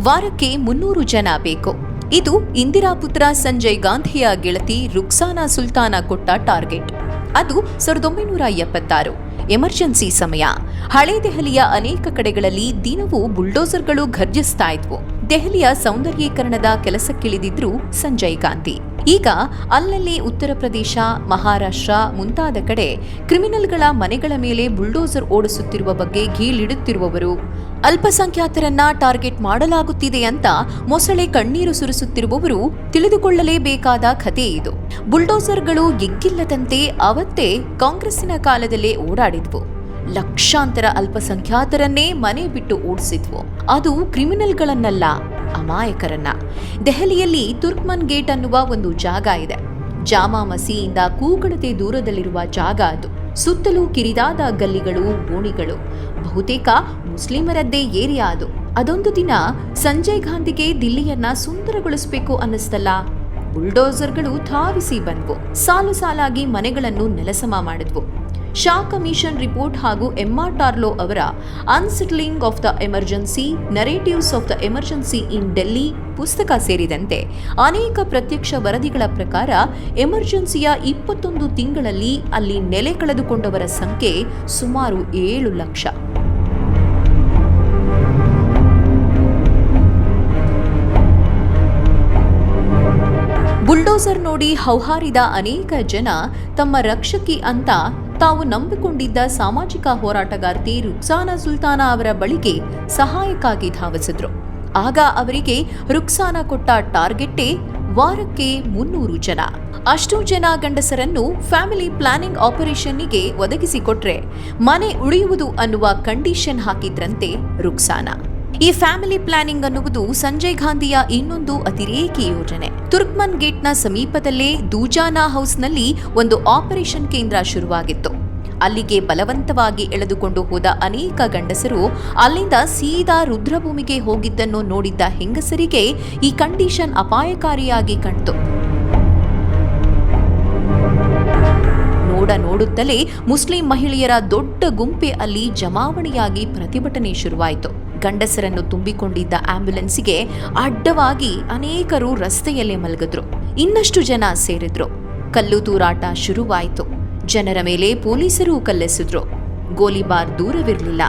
ವಾರಕ್ಕೆ 300 ಜನ ಬೇಕು. ಇದು ಇಂದಿರಾ ಪುತ್ರ ಸಂಜಯ್ ಗಾಂಧಿಯ ಗೆಳತಿ ರುಕ್ಸಾನಾ ಸುಲ್ತಾನಾ ಕೊಟ್ಟ ಟಾರ್ಗೆಟ್. ಅದು 1976 ಎಮರ್ಜೆನ್ಸಿ ಸಮಯ. ಹಳೆ ದೆಹಲಿಯ ಅನೇಕ ಕಡೆಗಳಲ್ಲಿ ದಿನವೂ ಬುಲ್ಡೋಸರ್ಗಳು ಘರ್ಜಿಸ್ತಾ ಇದ್ವು. ದೆಹಲಿಯ ಸೌಂದರ್ಯೀಕರಣದ ಕೆಲಸಕ್ಕಿಳಿದಿದ್ರು ಸಂಜಯ್ ಗಾಂಧಿ. ಈಗ ಅಲ್ಲಲ್ಲಿ ಉತ್ತರ ಪ್ರದೇಶ, ಮಹಾರಾಷ್ಟ್ರ ಮುಂತಾದ ಕಡೆ ಕ್ರಿಮಿನಲ್ಗಳ ಮನೆಗಳ ಮೇಲೆ ಬುಲ್ಡೋಸರ್ ಓಡಿಸುತ್ತಿರುವ ಬಗ್ಗೆ ಗೀಳಿಡುತ್ತಿರುವವರು, ಅಲ್ಪಸಂಖ್ಯಾತರನ್ನ ಟಾರ್ಗೆಟ್ ಮಾಡಲಾಗುತ್ತಿದೆ ಅಂತ ಮೊಸಳೆ ಕಣ್ಣೀರು ಸುರಿಸುತ್ತಿರುವವರು ತಿಳಿದುಕೊಳ್ಳಲೇಬೇಕಾದ ಕಥೆ ಇದು. ಬುಲ್ಡೋಸರ್ಗಳು ಎಗ್ಗಿಲ್ಲದಂತೆ ಅವತ್ತೇ ಕಾಂಗ್ರೆಸ್ಸಿನ ಕಾಲದಲ್ಲೇ ಓಡಾಡಿದ್ವು. ಲಕ್ಷಾಂತರ ಅಲ್ಪಸಂಖ್ಯಾತರನ್ನೇ ಮನೆ ಬಿಟ್ಟು ಓಡಿಸಿದ್ವು. ಅದು ಕ್ರಿಮಿನಲ್ಗಳನ್ನಲ್ಲ, ಅಮಾಯಕರನ್ನ. ದೆಹಲಿಯಲ್ಲಿ ತುರ್ಕ್ಮನ್ ಗೇಟ್ ಅನ್ನುವ ಒಂದು ಜಾಗ ಇದೆ. ಜಾಮಾ ಮಸೀದಿಯಿಂದ ಕೂಗಳತೆ ದೂರದಲ್ಲಿರುವ ಜಾಗ ಅದು. ಸುತ್ತಲೂ ಕಿರಿದಾದ ಗಲ್ಲಿಗಳು, ಓಣಿಗಳು. ಬಹುತೇಕ ಮುಸ್ಲಿಮರದ್ದೇ ಏರಿಯಾ ಅದು. ಅದೊಂದು ದಿನ ಸಂಜಯ್ ಗಾಂಧಿಗೆ ದಿಲ್ಲಿಯನ್ನ ಸುಂದರಗೊಳಿಸಬೇಕು ಅನ್ನಿಸ್ತಲ್ಲ. ಬುಲ್ಡೋಸರ್ಗಳು ಧಾವಿಸಿ ಬಂದ್ವು. ಸಾಲು ಸಾಲಾಗಿ ಮನೆಗಳನ್ನು ನೆಲಸಮ ಮಾಡಿದ್ವು. ಶಾ ಕಮಿಷನ್ ರಿಪೋರ್ಟ್ ಹಾಗೂ ಎಂಆರ್ ಟಾರ್ಲೋ ಅವರ unsettling of the emergency, narratives of the emergency in Delhi ಪುಸ್ತಕ ಸೇರಿದಂತೆ ಅನೇಕ ಪ್ರತ್ಯಕ್ಷ ವರದಿಗಳ ಪ್ರಕಾರ ಎಮರ್ಜೆನ್ಸಿಯ 21 ತಿಂಗಳಲ್ಲಿ ಅಲ್ಲಿ ನೆಲೆ ಕಳೆದುಕೊಂಡವರ ಸಂಖ್ಯೆ ಸುಮಾರು 7 ಲಕ್ಷ. ಬುಲ್ಡೋಸರ್ ನೋಡಿ ಹೌಹಾರಿದ ಅನೇಕ ಜನ ತಮ್ಮ ರಕ್ಷಕಿ ಅಂತ ತಾವು ನಂಬಿಕೊಂಡಿದ್ದ ಸಾಮಾಜಿಕ ಹೋರಾಟಗಾರ್ತಿ ರುಕ್ಸಾನಾ ಸುಲ್ತಾನಾ ಅವರ ಬಳಿಗೆ ಸಹಾಯಕ್ಕಾಗಿ ಧಾವಿಸಿದ್ರು. ಆಗ ಅವರಿಗೆ ರುಕ್ಸಾನಾ ಕೊಟ್ಟ ಟಾರ್ಗೆಟ್ಟೇ ವಾರಕ್ಕೆ 300 ಜನ. ಅಷ್ಟು ಜನ ಗಂಡಸರನ್ನು ಫ್ಯಾಮಿಲಿ ಪ್ಲಾನಿಂಗ್ ಆಪರೇಷನ್ನಿಗೆ ಒದಗಿಸಿಕೊಟ್ರೆ ಮನೆ ಉಳಿಯುವುದು ಅನ್ನುವ ಕಂಡೀಷನ್ ಹಾಕಿದ್ರಂತೆ ರುಕ್ಸಾನಾ. ಈ ಫ್ಯಾಮಿಲಿ ಪ್ಲಾನಿಂಗ್ ಅನ್ನುವುದು ಸಂಜಯ್ ಗಾಂಧಿಯ ಇನ್ನೊಂದು ಅತಿರೇಕಿ ಯೋಜನೆ. ತುರ್ಕ್ಮನ್ ಗೇಟ್ನ ಸಮೀಪದಲ್ಲೇ ದೂಜಾನಾ ಹೌಸ್ನಲ್ಲಿ ಒಂದು ಆಪರೇಷನ್ ಕೇಂದ್ರ ಶುರುವಾಗಿತ್ತು. ಅಲ್ಲಿಗೆ ಬಲವಂತವಾಗಿ ಎಳೆದುಕೊಂಡು ಹೋದ ಅನೇಕ ಗಂಡಸರು ಅಲ್ಲಿಂದ ಸೀದಾ ರುದ್ರಭೂಮಿಗೆ ಹೋಗಿದ್ದನ್ನು ನೋಡಿದ್ದ ಹೆಂಗಸರಿಗೆ ಈ ಕಂಡೀಷನ್ ಅಪಾಯಕಾರಿಯಾಗಿ ಕಾಣ್ತು. ನೋಡುತ್ತಲೇ ಮುಸ್ಲಿಂ ಮಹಿಳೆಯರ ದೊಡ್ಡ ಗುಂಪೆ ಅಲ್ಲಿ ಜಮಾವಣೆಯಾಗಿ ಪ್ರತಿಭಟನೆ ಶುರುವಾಯಿತು. ಗಂಡಸರನ್ನು ತುಂಬಿಕೊಂಡಿದ್ದ ಆಂಬ್ಯುಲೆನ್ಸಿಗೆ ಅಡ್ಡವಾಗಿ ಅನೇಕರು ರಸ್ತೆಯಲ್ಲೇ ಮಲಗಿದ್ರು. ಇನ್ನಷ್ಟು ಜನ ಸೇರಿದ್ರು. ಕಲ್ಲು ತೂರಾಟ ಶುರುವಾಯಿತು. ಜನರ ಮೇಲೆ ಪೊಲೀಸರು ಕಲ್ಲೆಸೆದ್ರು. ಗೋಲಿಬಾರ್ ದೂರವಿರಲಿಲ್ಲ.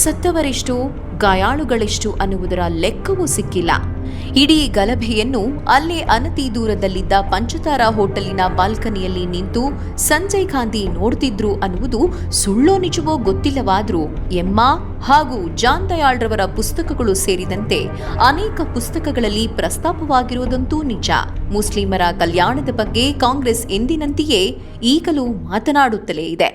ಸತ್ತವರೆಷ್ಟು, ಗಾಯಾಳುಗಳೆಷ್ಟು ಅನ್ನುವುದರ ಲೆಕ್ಕವೂ ಸಿಕ್ಕಿಲ್ಲ. ಇಡೀ ಗಲಭೆಯನ್ನು ಅಲ್ಲೇ ಅನತಿ ದೂರದಲ್ಲಿದ್ದ ಪಂಚತಾರ ಹೋಟೆಲಿನ ಬಾಲ್ಕನಿಯಲ್ಲಿ ನಿಂತು ಸಂಜಯ್ ಗಾಂಧಿ ನೋಡ್ತಿದ್ರು ಅನ್ನುವುದು ಸುಳ್ಳೋ ನಿಜವೋ ಗೊತ್ತಿಲ್ಲವಾದ್ರೂ ಎಮ್ಮಾ ಹಾಗೂ ಜಾನ್ ದಯಾಳ್ ರವರ ಪುಸ್ತಕಗಳು ಸೇರಿದಂತೆ ಅನೇಕ ಪುಸ್ತಕಗಳಲ್ಲಿ ಪ್ರಸ್ತಾಪವಾಗಿರುವುದಂತೂ ನಿಜ. ಮುಸ್ಲಿಮರ ಕಲ್ಯಾಣದ ಬಗ್ಗೆ ಕಾಂಗ್ರೆಸ್ ಎಂದಿನಂತೆಯೇ ಈಗಲೂ ಮಾತನಾಡುತ್ತಲೇ ಇದೆ.